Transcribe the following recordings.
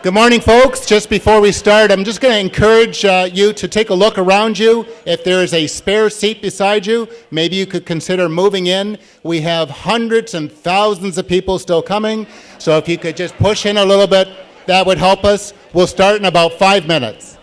Good morning, folks. Just before we start, I'm just going to encourage you to take a look around you. If there is a spare seat beside you, maybe you could consider moving in. We have hundreds and thousands of people still coming, so if you could just push in a little bit, that would help us. We'll start in about 5 minutes.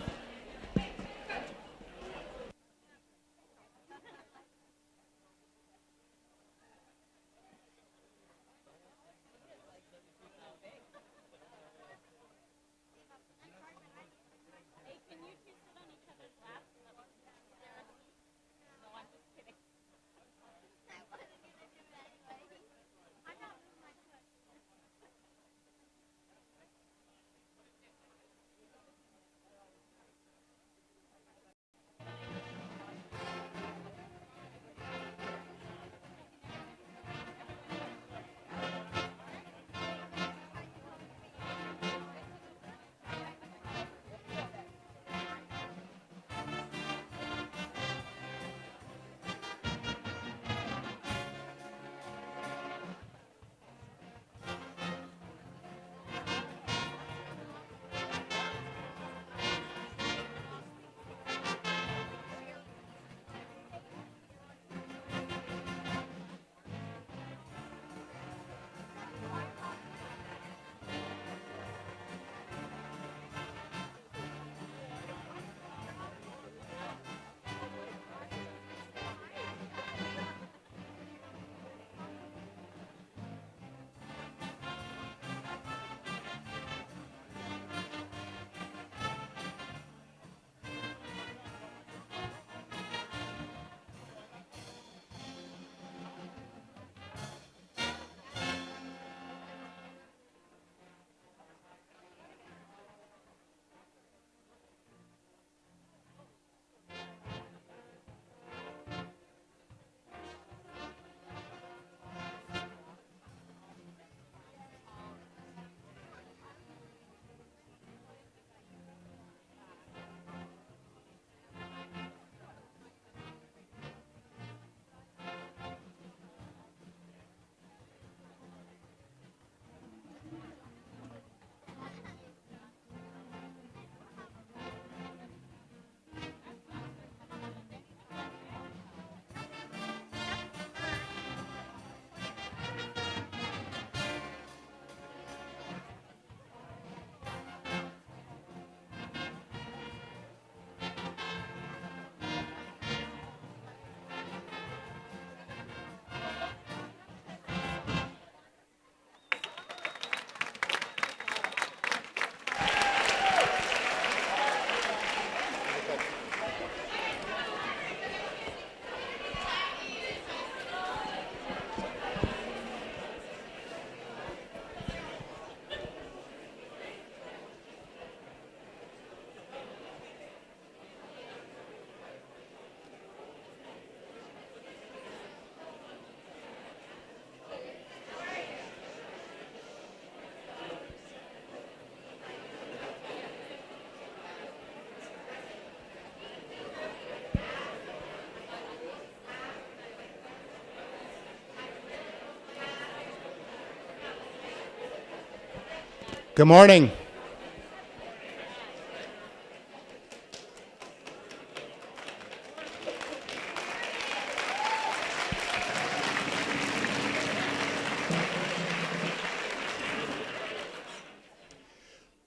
Good morning.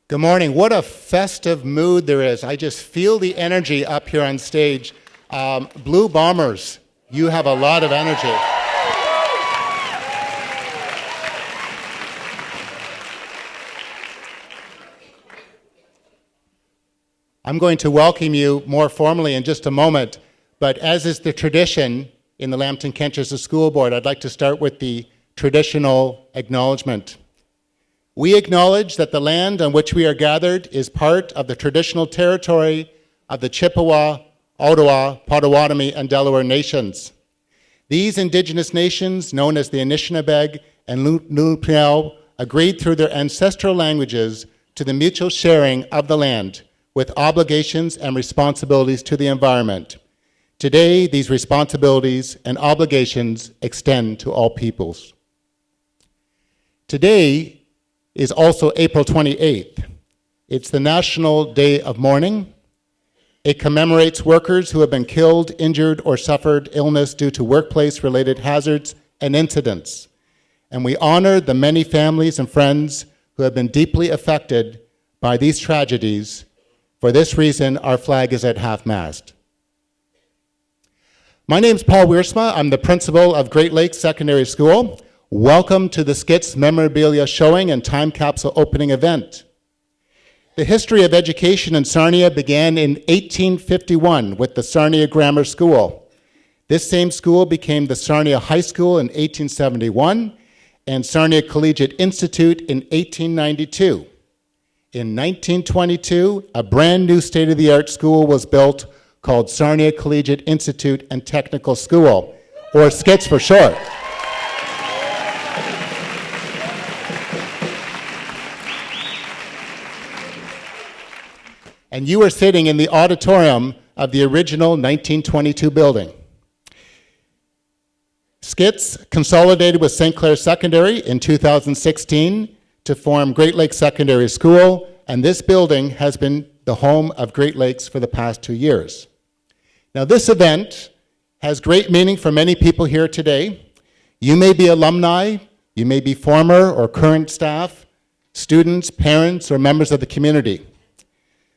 Good morning. What a festive mood there is. I just feel the energy up here on stage. Blue Bombers, you have a lot of energy. I'm going to welcome you more formally in just a moment, but as is the tradition in the Lampton Kentchester School Board, I'd like to start with the traditional acknowledgement. We acknowledge that the land on which we are gathered is part of the traditional territory of the Chippewa, Ottawa, Potawatomi, and Delaware nations. These indigenous nations, known as the Anishinaabe and Nunpuao, agreed through their ancestral languages to the mutual sharing of the land, with obligations and responsibilities to the environment. Today, these responsibilities and obligations extend to all peoples. Today is also April 28th. It's the National Day of Mourning. It commemorates workers who have been killed, injured, or suffered illness due to workplace-related hazards and incidents. And we honor the many families and friends who have been deeply affected by these tragedies. For this reason, our flag is at half-mast. My name's Paul Wiersma. I'm the principal of Great Lakes Secondary School. Welcome to the S.C.I.T.S memorabilia showing and time capsule opening event. The history of education in Sarnia began in 1851 with the Sarnia Grammar School. This same school became the Sarnia High School in 1871 and Sarnia Collegiate Institute in 1892. In 1922, a brand new state-of-the-art school was built called Sarnia Collegiate Institute and Technical School, or S.C.I.T.S for short. And you are sitting in the auditorium of the original 1922 building. S.C.I.T.S consolidated with St. Clair Secondary in 2016 to form Great Lakes Secondary School, and this building has been the home of Great Lakes for the past 2 years. Now, this event has great meaning for many people here today. You may be alumni, you may be former or current staff, students, parents, or members of the community.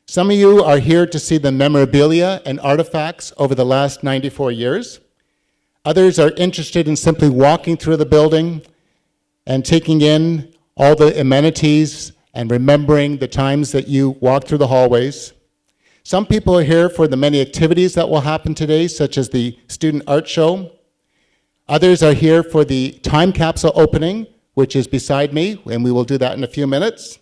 Some of you are here to see the memorabilia and artifacts over the last 94 years. Others are interested in simply walking through the building and taking in all the amenities and remembering the times that you walked through the hallways. Some people are here for the many activities that will happen today, such as the student art show. Others are here for the time capsule opening, which is beside me, and we will do that in a few minutes.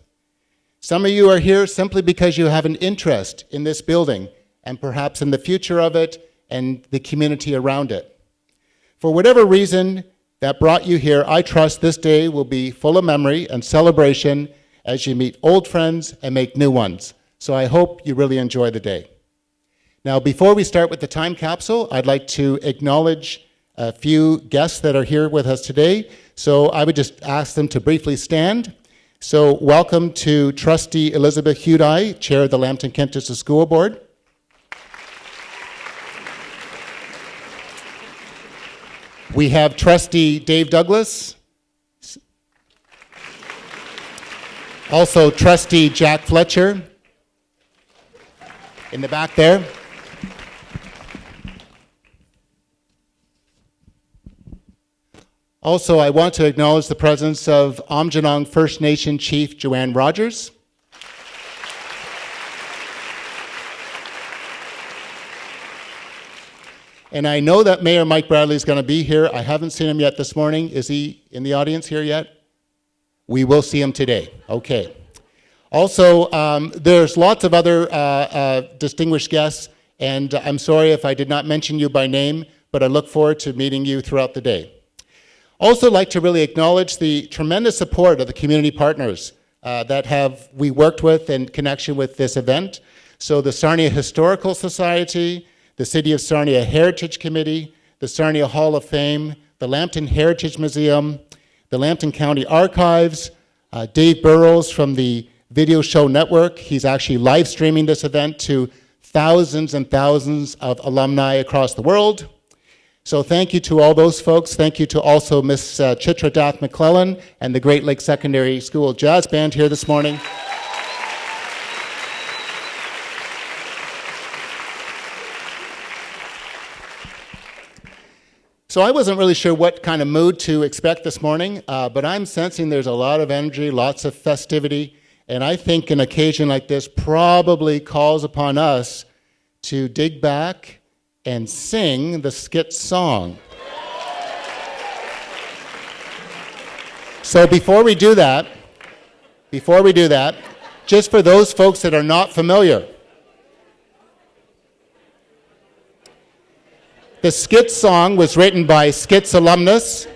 Some of you are here simply because you have an interest in this building and perhaps in the future of it and the community around it. For whatever reason that brought you here, I trust this day will be full of memory and celebration as you meet old friends and make new ones. So I hope you really enjoy the day. Now, before we start with the time capsule, I'd like to acknowledge a few guests that are here with us today. So I would just ask them to briefly stand. So welcome to Trustee Elizabeth Hudai, Chair of the Lampton Kentish School Board. We have Trustee Dave Douglas. Also Trustee Jack Fletcher in the back there. Also, I want to acknowledge the presence of Aamjiwnaang First Nation Chief Joanne Rogers. And I know that Mayor Mike Bradley is going to be here. I haven't seen him yet this morning. Is he in the audience here yet? We will see him today. Okay. Also, there's lots of other distinguished guests, and I'm sorry if I did not mention you by name, but I look forward to meeting you throughout the day. Also like to really acknowledge the tremendous support of the community partners that we worked with in connection with this event. So the Sarnia Historical Society, the City of Sarnia Heritage Committee, the Sarnia Hall of Fame, the Lampton Heritage Museum, the Lampton County Archives, Dave Burrows from the Video Show Network. He's actually live streaming this event to thousands and thousands of alumni across the world. So thank you to all those folks. Thank you to also Miss Chitra Dath McClellan and the Great Lakes Secondary School Jazz Band here this morning. So I wasn't really sure what kind of mood to expect this morning, but I'm sensing there's a lot of energy, lots of festivity, and I think an occasion like this probably calls upon us to dig back and sing the S.C.I.T.S song. So before we do that, just for those folks that are not familiar, the S.C.I.T.S song was written by S.C.I.T.S alumnus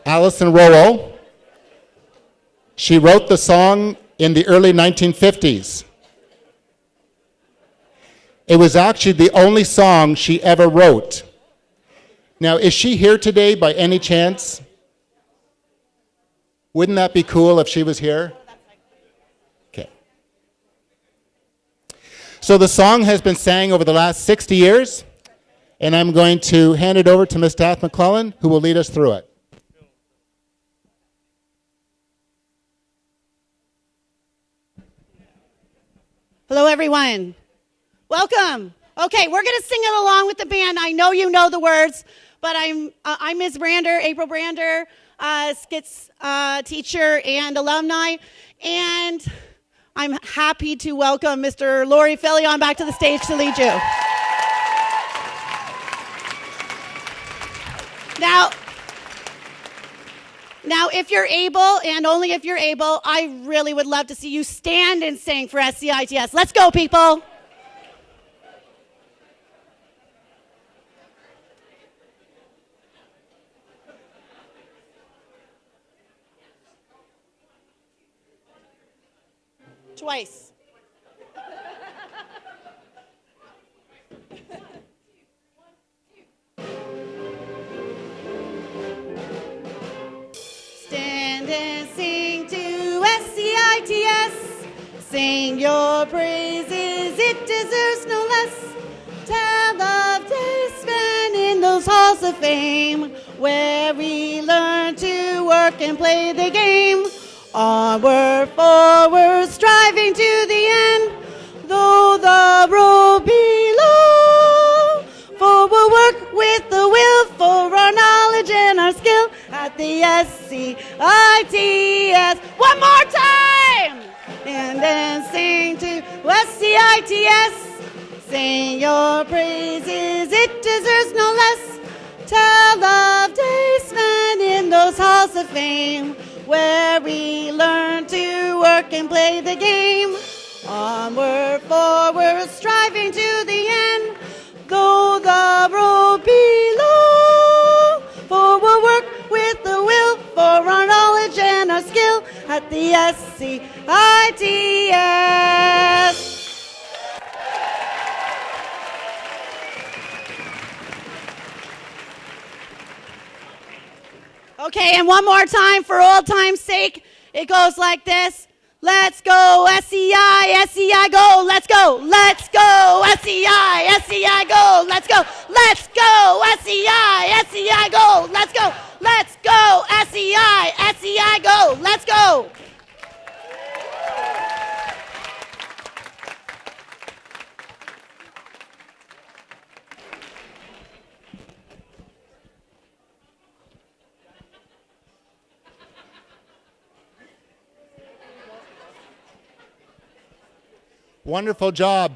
Alison Rowell. She wrote the song in the early 1950s. It was actually the only song she ever wrote. Now, is she here today by any chance? Wouldn't that be cool if she was here? Okay. So the song has been sang over the last 60 years, and I'm going to hand it over to Ms. Dath McClellan, who will lead us through it. Hello, everyone. Welcome. Okay, we're going to sing it along with the band. I know you know the words, but I'm Ms. Brander, April Brander, S.C.I.T.S teacher and alumni, and I'm happy to welcome Mr. Laurie Fillion back to the stage to lead you. Now, if you're able, and only if you're able, I really would love to see you stand and sing for S.C.I.T.S. Let's go, people. Twice. Stand and sing to S.C.I.T.S. Sing your praises, it deserves no less. Tell of days spent in those halls of fame, where we learn to work and play the game. Onward, forward, striving to the end, though the road be long. For we'll work with the will for our knowledge and our skill at the S.C.I.T.S. One more time! And then sing to S.C.I.T.S. Sing your praises, it deserves no less. Tell of days spent in those halls of fame, where we learn to work and play the game. Onward, forward, striving to the end, though the road be long. For we'll work with the will for our knowledge and our skill at the S.C.I.T.S. Okay, and one more time for old time's sake. It goes like this. Let's go, S.C.I., S.C.I. go, let's go. Let's go, S.C.I., S.C.I. go, let's go. Let's go, S.C.I., S.C.I. go, let's go. Let's go, S.C.I., S.C.I. go, let's go. Wonderful job.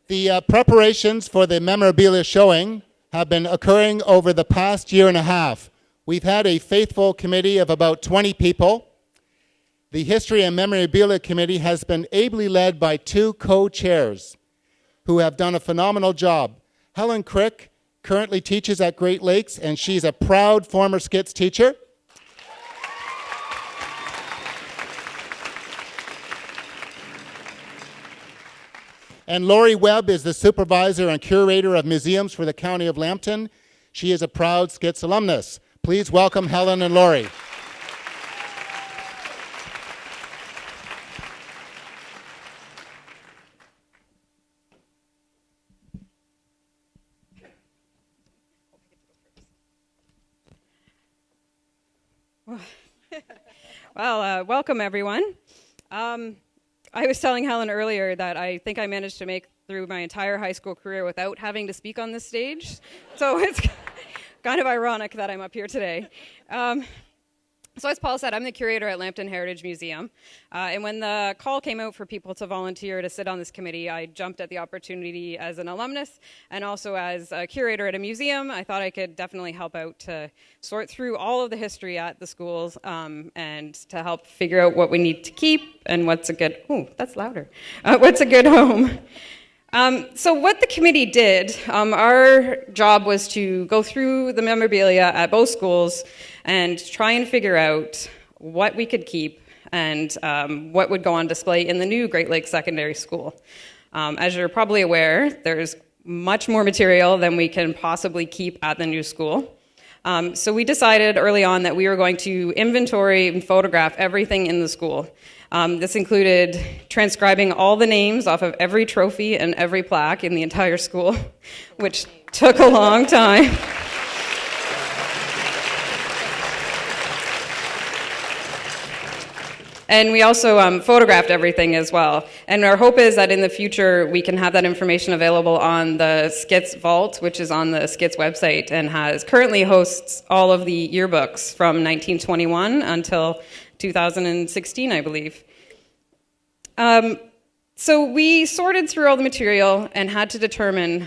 The preparations for the memorabilia showing have been occurring over the past year and a half. We've had a faithful committee of about 20 people. The History and Memorabilia Committee has been ably led by two co-chairs who have done a phenomenal job. Helen Crick currently teaches at Great Lakes, and she's a proud former S.C.I.T.S teacher. And Lori Webb is the supervisor and curator of museums for the County of Lampton. She is a proud S.C.I.T.S alumnus. Please welcome Helen and Lori. Well, welcome everyone. I was telling Helen earlier that I think I managed to make through my entire high school career without having to speak on this stage. So it's kind of ironic that I'm up here today. So as Paul said, I'm the curator at Lampton Heritage Museum. And when the call came out for people to volunteer to sit on this committee, I jumped at the opportunity as an alumnus and also as a curator at a museum. I thought I could definitely help out to sort through all of the history at the schools and to help figure out what we need to keep and what's a good, what's a good home. So what the committee did, our job was to go through the memorabilia at both schools and try and figure out what we could keep and what would go on display in the new Great Lakes Secondary School. As you're probably aware, there's much more material than we can possibly keep at the new school. So we decided early on that we were going to inventory and photograph everything in the school. This included transcribing all the names off of every trophy and every plaque in the entire school, which took a long time. And we also photographed everything as well. And our hope is that in the future we can have that information available on the S.C.I.T.S vault, which is on the S.C.I.T.S website and currently hosts all of the yearbooks from 1921 until 2016, I believe. So we sorted through all the material and had to determine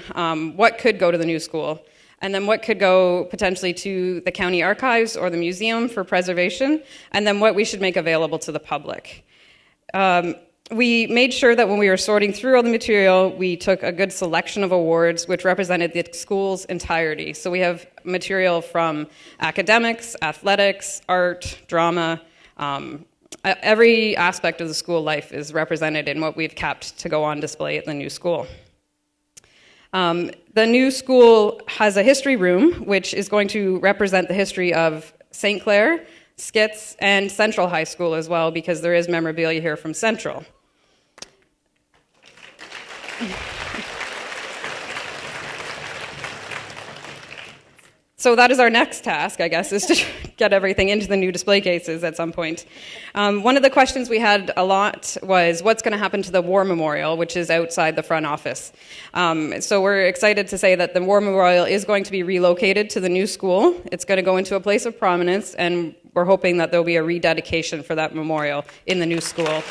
what could go to the new school, and then what could go potentially to the county archives or the museum for preservation, and then what we should make available to the public. We made sure that when we were sorting through all the material, we took a good selection of awards which represented the school's entirety. So we have material from academics, athletics, art, drama. Every aspect of the school life is represented in what we've kept to go on display at the new school. The new school has a history room, which is going to represent the history of St. Clair, S.C.I.T.S, and Central High School as well, because there is memorabilia here from Central. So that is our next task, I guess, is to get everything into the new display cases at some point. One of the questions we had a lot was, what's going to happen to the War Memorial, which is outside the front office? So we're excited to say that the War Memorial is going to be relocated to the new school. It's going to go into a place of prominence, and we're hoping that there'll be a rededication for that memorial in the new school.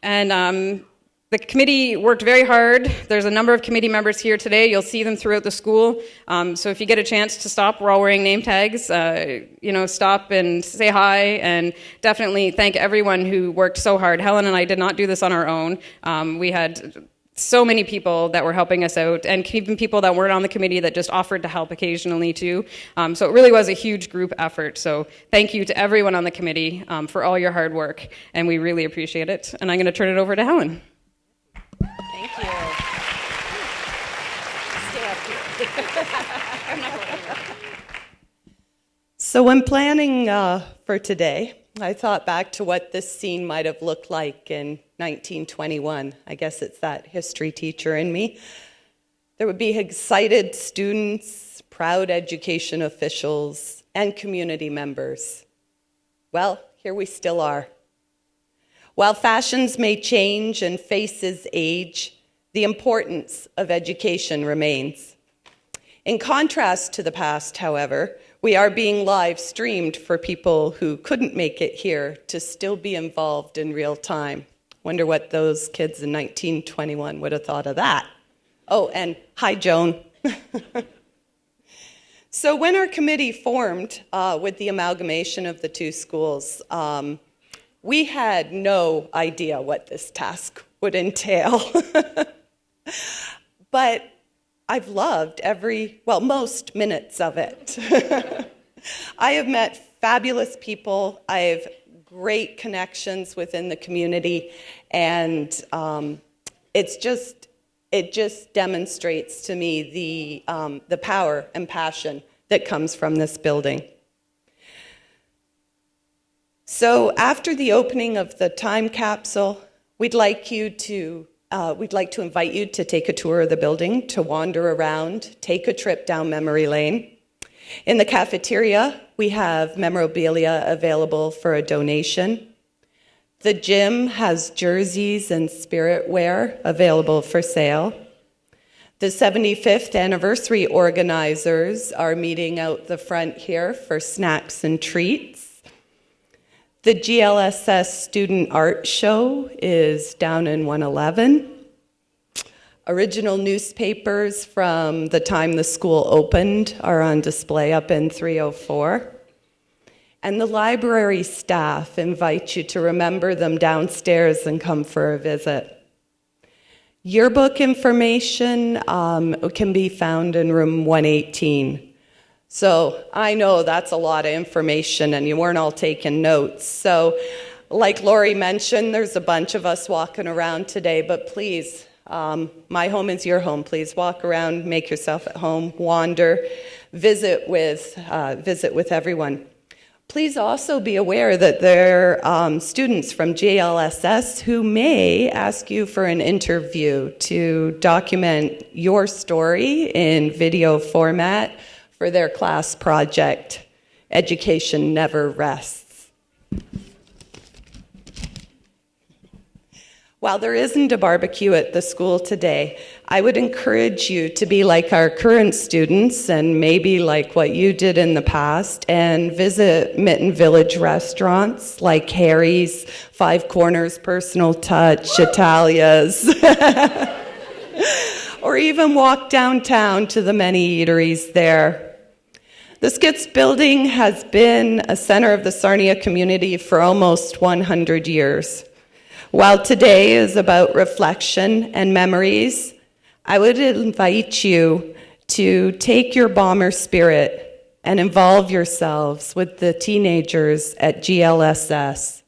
And the committee worked very hard. There's a number of committee members here today. You'll see them throughout the school. So if you get a chance to stop, we're all wearing name tags. Stop and say hi, and definitely thank everyone who worked so hard. Helen and I did not do this on our own. We had so many people that were helping us out, and even people that weren't on the committee that just offered to help occasionally too. So it really was a huge group effort. So thank you to everyone on the committee for all your hard work, and we really appreciate it. And I'm going to turn it over to Helen. Thank you. Stay up here. So when planning for today, I thought back to what this scene might have looked like in 1921. I guess it's that history teacher in me. There would be excited students, proud education officials, and community members. Well, here we still are. While fashions may change and faces age, the importance of education remains. In contrast to the past, however, we are being live streamed for people who couldn't make it here to still be involved in real time. Wonder what those kids in 1921 would have thought of that. Oh, and hi, Joan. So when our committee formed with the amalgamation of the two schools, we had no idea what this task would entail. But I've loved most minutes of it. I have met fabulous people. I have great connections within the community, and it just demonstrates to me the power and passion that comes from this building. So after the opening of the time capsule, we'd like to invite you to take a tour of the building, to wander around, take a trip down memory lane. In the cafeteria, we have memorabilia available for a donation. The gym has jerseys and spirit wear available for sale. The 75th anniversary organizers are meeting out the front here for snacks and treats. The GLSS Student Art Show is down in 111. Original newspapers from the time the school opened are on display up in 304. And the library staff invite you to remember them downstairs and come for a visit. Yearbook information can be found in room 118. So I know that's a lot of information, and you weren't all taking notes. So like Lori mentioned, there's a bunch of us walking around today, but please My home is your home. Please walk around, make yourself at home, wander, visit with everyone. Please also be aware that there are students from GLSS who may ask you for an interview to document your story in video format for their class project, Education Never Rests. While there isn't a barbecue at the school today, I would encourage you to be like our current students and maybe like what you did in the past and visit Mitten Village restaurants like Harry's, Five Corners, Personal Touch, Italia's, or even walk downtown to the many eateries there. The S.C.I.T.S building has been a center of the Sarnia community for almost 100 years. While today is about reflection and memories, I would invite you to take your bomber spirit and involve yourselves with the teenagers at GLSS.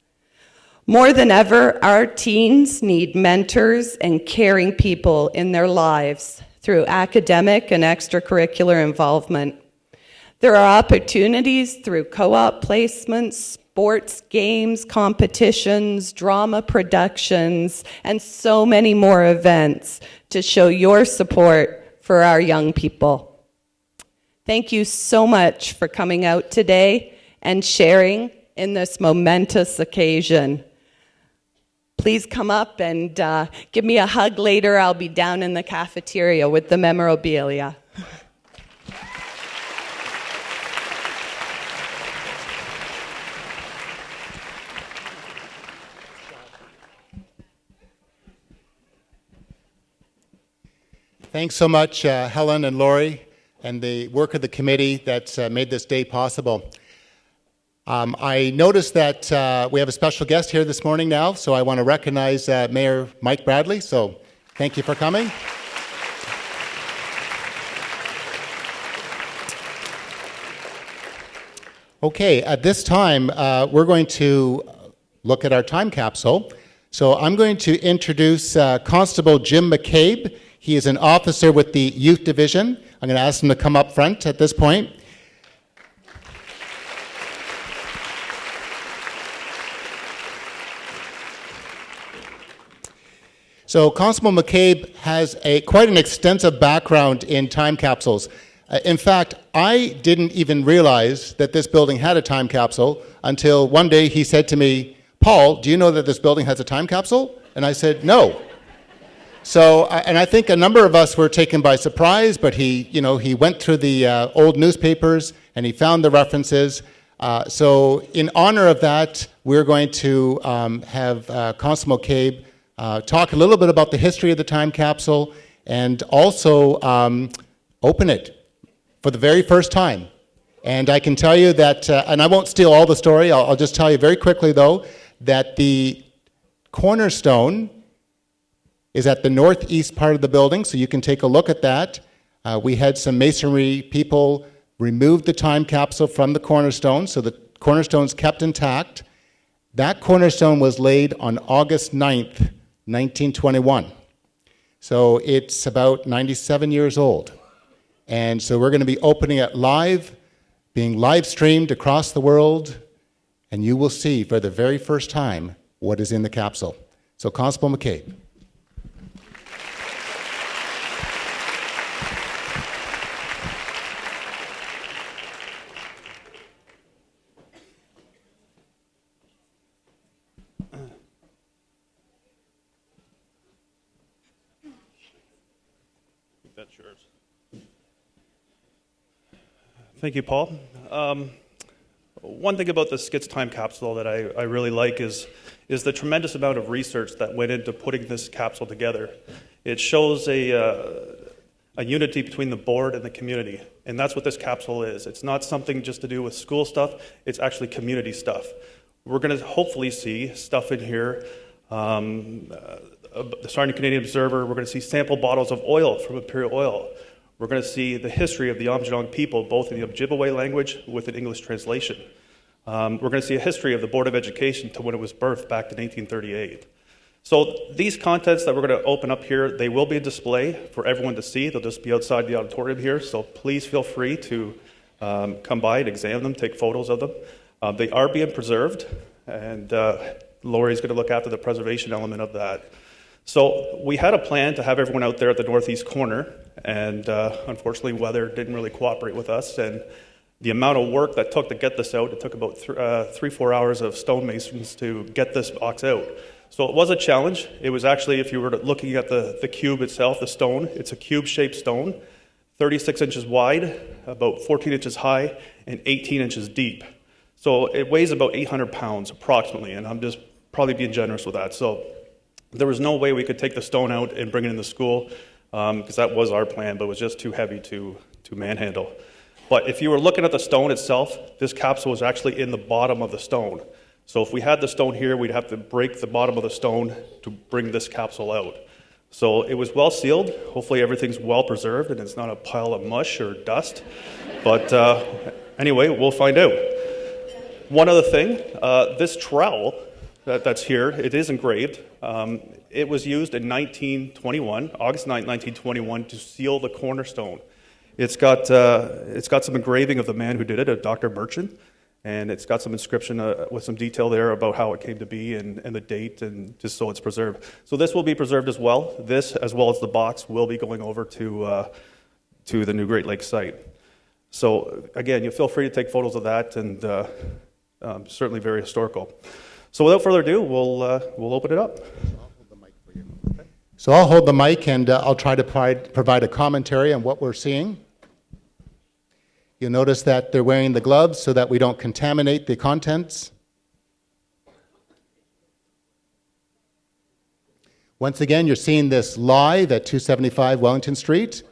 More than ever, our teens need mentors and caring people in their lives through academic and extracurricular involvement. There are opportunities through co-op placements, sports, games, competitions, drama productions, and so many more events to show your support for our young people. Thank you so much for coming out today and sharing in this momentous occasion. Please come up and give me a hug later. I'll be down in the cafeteria with the memorabilia. Thanks so much, Helen and Lori, and the work of the committee that's made this day possible. I noticed that we have a special guest here this morning now, so I want to recognize Mayor Mike Bradley, so thank you for coming. Okay, at this time, we're going to look at our time capsule. So I'm going to introduce Constable Jim Mccabe. He is an officer with the Youth Division. I'm going to ask him to come up front at this point. So Constable Mccabe has quite an extensive background in time capsules. In fact, I didn't even realize that this building had a time capsule until one day he said to me, "Paul, do you know that this building has a time capsule?" And I said, "No." So, and I think a number of us were taken by surprise, but he went through the old newspapers and he found the references. So in honor of that, we're going to have Constable Mccabe talk a little bit about the history of the time capsule and also open it for the very first time. And I can tell you that, and I won't steal all the story, I'll just tell you very quickly though, that the cornerstone is at the northeast part of the building, so you can take a look at that. We had some masonry people remove the time capsule from the cornerstone, so the cornerstone's kept intact. That cornerstone was laid on August 9th, 1921. So it's about 97 years old. And so we're going to be opening it live, being live streamed across the world, and you will see for the very first time what is in the capsule. So Constable Mccabe. That's yours. Thank you, Paul. One thing about the S.C.I.T.S time capsule that I really like is the tremendous amount of research that went into putting this capsule together. It shows a unity between the board and the community, and that's what this capsule is. It's not something just to do with school stuff, it's actually community stuff. We're going to hopefully see stuff in here, the Sarnia Canadian Observer. We're going to see sample bottles of oil from Imperial Oil. We're going to see the history of the Amjadong people, both in the Ojibwe language with an English translation. We're going to see a history of the Board of Education to when it was birthed back in 1838. So these contents that we're going to open up here, they will be a display for everyone to see. They'll just be outside the auditorium here, so please feel free to come by and examine them, take photos of them. They are being preserved, and Lori's going to look after the preservation element of that. So we had a plan to have everyone out there at the northeast corner, and unfortunately weather didn't really cooperate with us, and the amount of work that took to get this out, it took about 3-4 hours of stonemasons to get this box out. So it was a challenge. It was actually, if you were looking at the cube itself, the stone, it's a cube-shaped stone, 36 inches wide, about 14 inches high, and 18 inches deep. So it weighs about 800 pounds approximately, and I'm just probably being generous with that. So there was no way we could take the stone out and bring it into school, because that was our plan, but it was just too heavy to manhandle. But if you were looking at the stone itself, this capsule was actually in the bottom of the stone. So if we had the stone here, we'd have to break the bottom of the stone to bring this capsule out. So it was well sealed. Hopefully everything's well preserved and it's not a pile of mush or dust. But anyway, we'll find out. One other thing, this trowel that's here, it is engraved. It was used in 1921, August 9, 1921, to seal the cornerstone. It's got some engraving of the man who did it, a Dr. Merchant, and it's got some inscription with some detail there about how it came to be and the date, and just so it's preserved. So this will be preserved as well. This, as well as the box, will be going over to the new Great Lakes site. So again, you feel free to take photos of that, and certainly very historical. So without further ado, we'll open it up. So I'll hold the mic, and I'll try to provide a commentary on what we're seeing. You'll notice that they're wearing the gloves so that we don't contaminate the contents. Once again, you're seeing this live at 275 Wellington Street.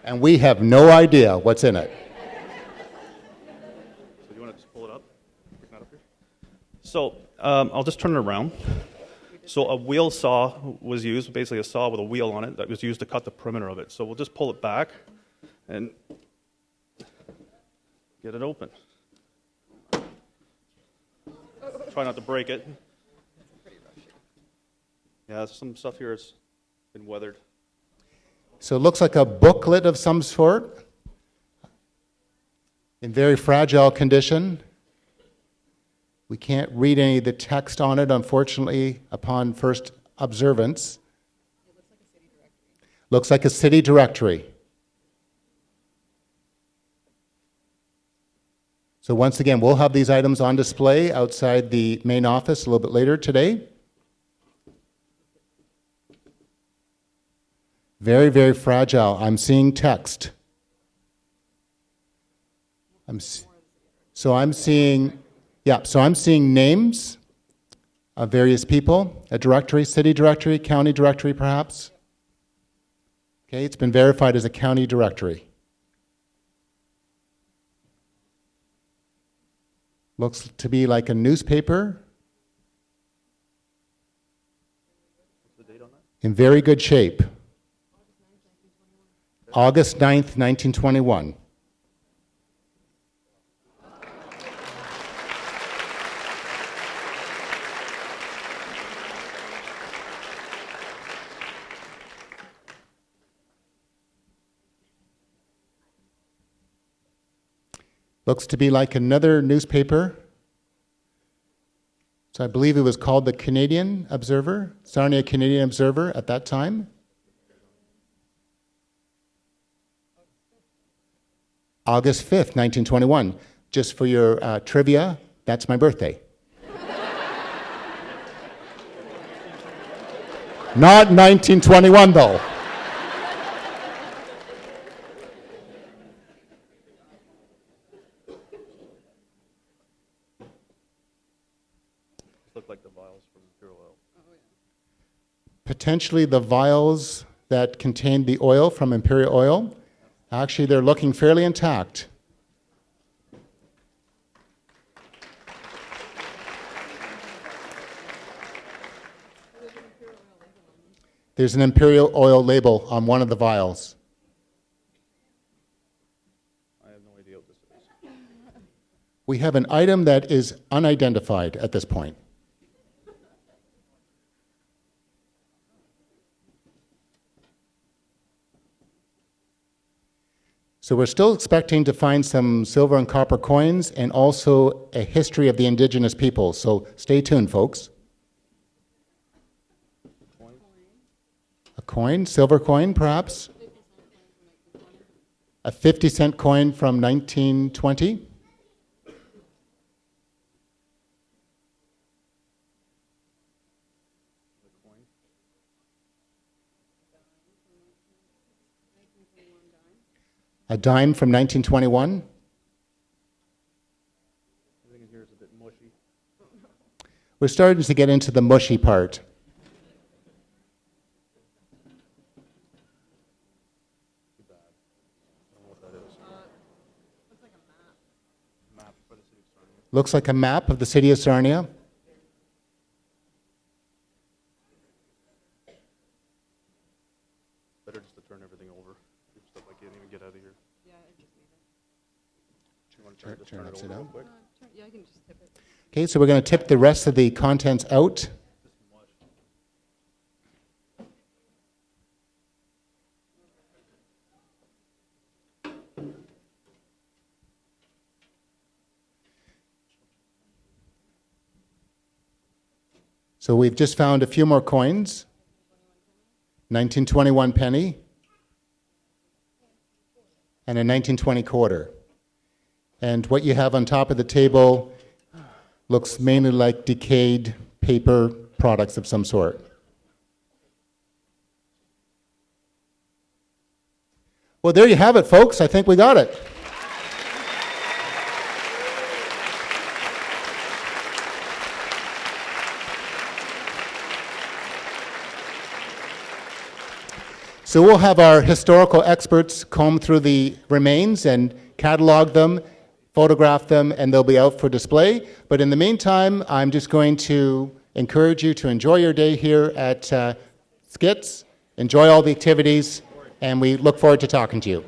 And we have no idea what's in it. So you want to just pull it up? Bring that up here. So I'll just turn it around. So a wheel saw was used, basically a saw with a wheel on it that was used to cut the perimeter of it. So we'll just pull it back and get it open. Try not to break it. Yeah, some stuff here has been weathered. So it looks like a booklet of some sort, in very fragile condition. We can't read any of the text on it, unfortunately, upon first observance. It looks like a city directory. So once again, we'll have these items on display outside the main office a little bit later today. Very, very fragile. I'm seeing text. So I'm seeing names of various people, a directory, city directory, county directory perhaps. Okay, it's been verified as a county directory. Looks to be like a newspaper. What's the date on that? In very good shape. August 9th, 1921. Looks to be like another newspaper. So I believe it was called the Canadian Observer, Sarnia Canadian Observer at that time. August 5th, 1921. Just for your trivia, that's my birthday. Not 1921, though. Look like the vials from Imperial Oil. Potentially the vials that contained the oil from Imperial Oil. Actually, they're looking fairly intact. There's an Imperial Oil label on one of the vials. I have no idea what this is. We have an item that is unidentified at this point. So we're still expecting to find some silver and copper coins and also a history of the indigenous people. So stay tuned, folks. A coin, silver coin, perhaps? A 50-cent coin from 1920? A dime from 1921? Everything in here is a bit mushy. We're starting to get into the mushy part. Too bad. I don't know what that is. Looks like a map. Map for the city of Sarnia. Looks like a map of the city of Sarnia. Better just to turn everything over. Stuff I can't even get out of here. Yeah, I just need it. Do you want to turn Turn it upside over real down. quick? Yeah, I can just tip it. Okay, so we're going to tip the rest of the contents out. So we've just found a few more coins. 1921 penny and a 1920 quarter. And what you have on top of the table looks mainly like decayed paper products of some sort. Well, there you have it, folks. I think we got it. So we'll have our historical experts comb through the remains and catalog them, photograph them, and they'll be out for display. But in the meantime, I'm just going to encourage you to enjoy your day here at S.C.I.T.S. Enjoy all the activities, and we look forward to talking to you.